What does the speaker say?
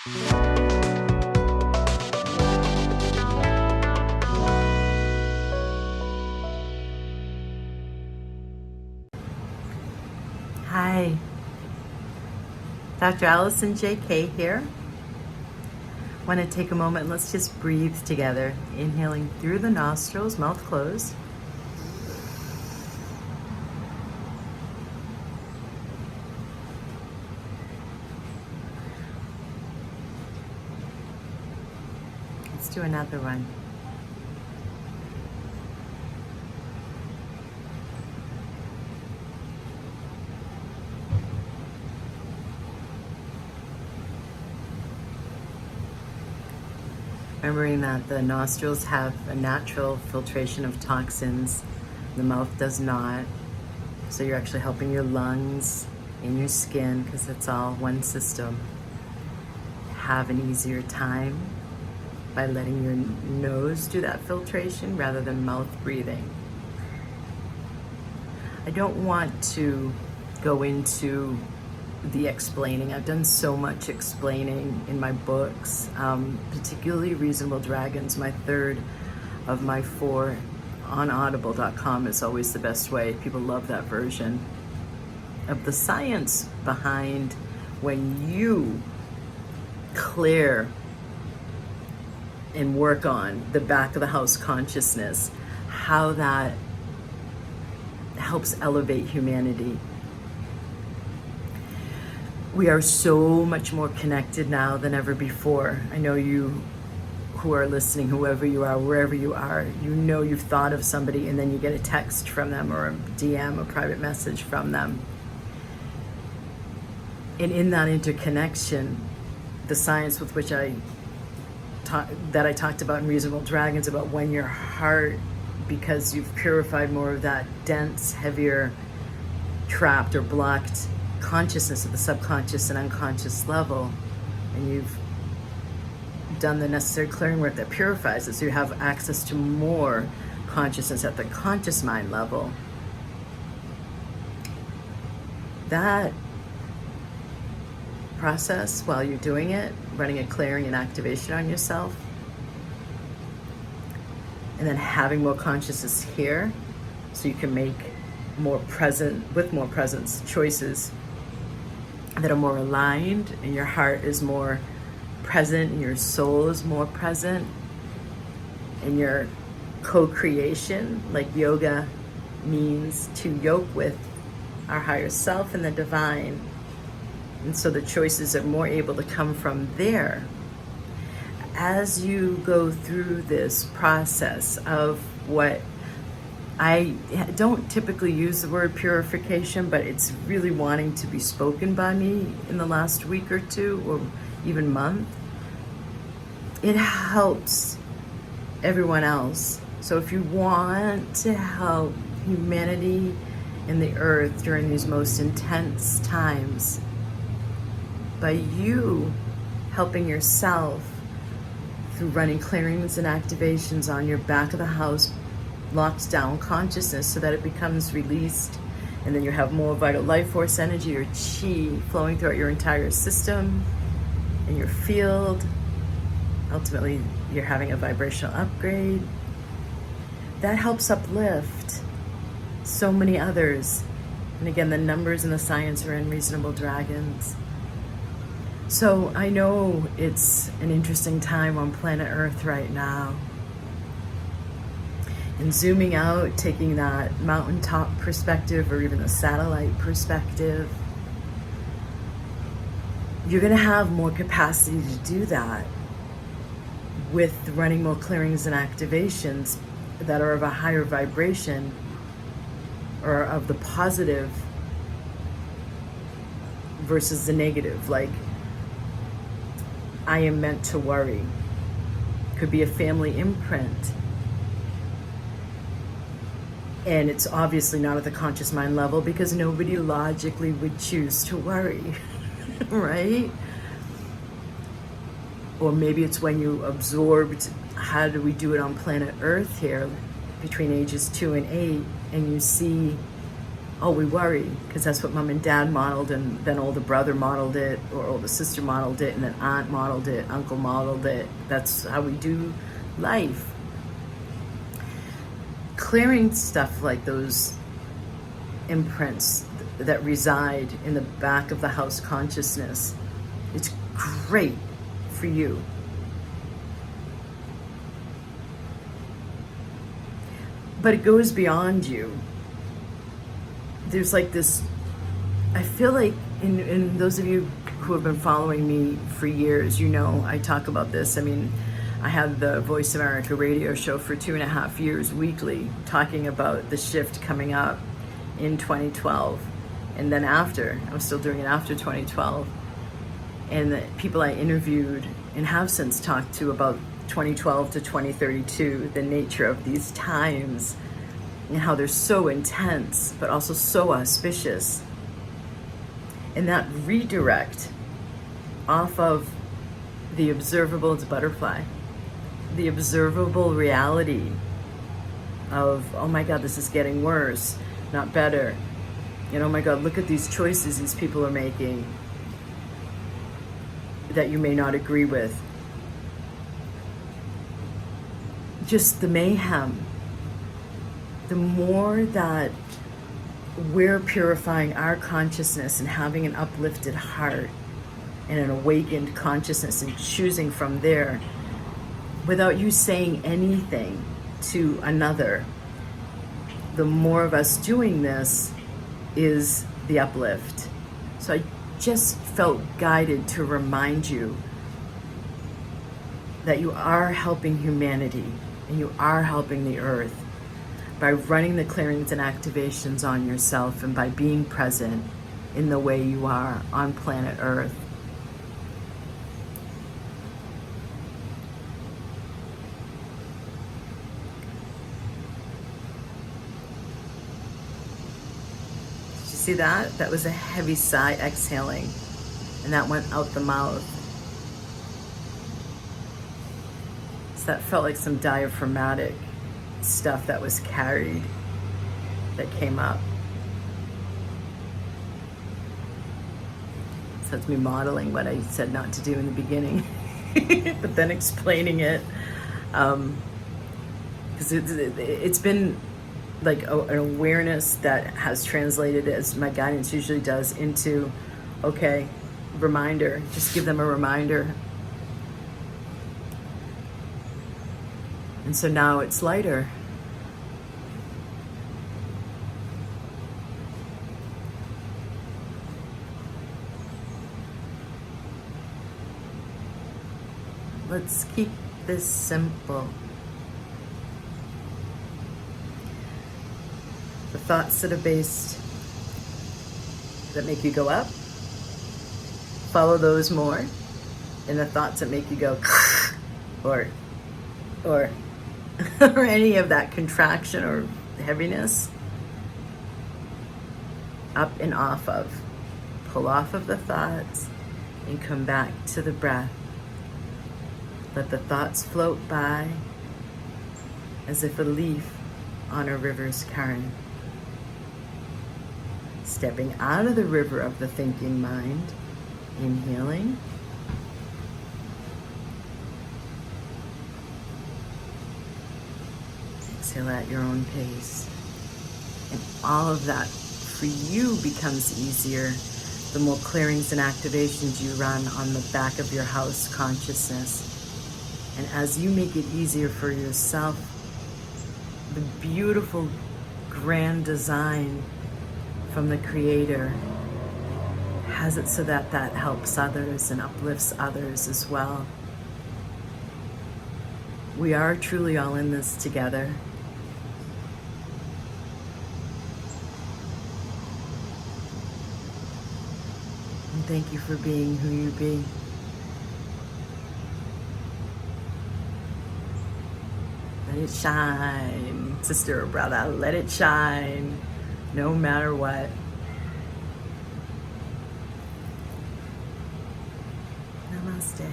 Hi, Dr. Allison J.K. here. Want to take a moment, let's just breathe together. Inhaling through the nostrils, mouth closed. Let's do another one. Remembering that the nostrils have a natural filtration of toxins, the mouth does not. So you're actually helping your lungs and your skin, because it's all one system, have an easier time by letting your nose do that filtration rather than mouth breathing. I don't want to go into the explaining. I've done so much explaining in my books, particularly Reasonable Dragons, my third of my four. On audible.com is always the best way. People love that version of the science behind when you clear and work on the back of the house consciousness, how that helps elevate humanity. We are so much more connected now than ever before. I know you who are listening, whoever you are, wherever you are, you know you've thought of somebody and then you get a text from them or a DM, a private message from them. And in that interconnection, the science with which I talked about in Reasonable Dragons, about when your heart, because you've purified more of that dense, heavier, trapped or blocked consciousness at the subconscious and unconscious level, and you've done the necessary clearing work that purifies it, so you have access to more consciousness at the conscious mind level. That process, while you're doing it, running a clearing and activation on yourself, and then having more consciousness here, so you can make more present, with more presence, choices that are more aligned, and your heart is more present, and your soul is more present, and your co-creation, like yoga means to yoke with our higher self and the divine. And so the choices are more able to come from there. As you go through this process of what I don't typically use the word purification, but it's really wanting to be spoken by me in the last week or two, or even month, it helps everyone else. So if you want to help humanity and the earth during these most intense times, by you helping yourself through running clearings and activations on your back of the house, locked down consciousness so that it becomes released, and then you have more vital life force energy or chi flowing throughout your entire system and your field. Ultimately, you're having a vibrational upgrade. That helps uplift so many others. And again, the numbers and the science are in Reasonable Dragons. So I know it's an interesting time on planet Earth right now. And zooming out, taking that mountaintop perspective or even a satellite perspective, you're going to have more capacity to do that with running more clearings and activations that are of a higher vibration or of the positive versus the negative. Like, I am meant to worry. Could be a family imprint. And it's obviously not at the conscious mind level, because nobody logically would choose to worry, right? Or maybe it's when you absorbed, how do we do it on planet Earth here, between ages 2 and 8, and you see oh, we worry because that's what mom and dad modeled, and then older brother modeled it, or older sister modeled it, and then aunt modeled it, uncle modeled it. That's how we do life. Clearing stuff like those imprints that reside in the back of the house consciousness, it's great for you. But it goes beyond you. There's like this, I feel like in those of you who have been following me for years, you know I talk about this. I mean, I had the Voice America radio show for 2.5 years weekly, talking about the shift coming up in 2012. And then after, I was still doing it after 2012. And the people I interviewed and have since talked to about 2012 to 2032, the nature of these times and how they're so intense, but also so auspicious. And that redirect off of the observable, it's butterfly, the observable reality of, oh my God, this is getting worse, not better. And oh my God, look at these choices these people are making that you may not agree with. Just the mayhem. The more that we're purifying our consciousness and having an uplifted heart and an awakened consciousness and choosing from there without you saying anything to another, the more of us doing this is the uplift. So I just felt guided to remind you that you are helping humanity and you are helping the earth by running the clearings and activations on yourself and by being present in the way you are on planet Earth. Did you see that? That was a heavy sigh exhaling, and that went out the mouth. So that felt like some diaphragmatic stuff that was carried, that came up. So that's me modeling what I said not to do in the beginning, but then explaining it. Because it's been like an awareness that has translated, as my guidance usually does, into, okay, reminder, just give them a reminder. And so now it's lighter. Let's keep this simple. The thoughts that are based, that make you go up, follow those more. And the thoughts that make you go or or any of that contraction or heaviness, up and off of. Pull off of the thoughts and come back to the breath. Let the thoughts float by as if a leaf on a river's current. Stepping out of the river of the thinking mind, inhaling. Exhale at your own pace. And all of that for you becomes easier the more clearings and activations you run on the back of your house consciousness. And as you make it easier for yourself, the beautiful grand design from the Creator has it so that that helps others and uplifts others as well. We are truly all in this together. And thank you for being who you be. Let it shine, sister or brother, let it shine, no matter what. Namaste.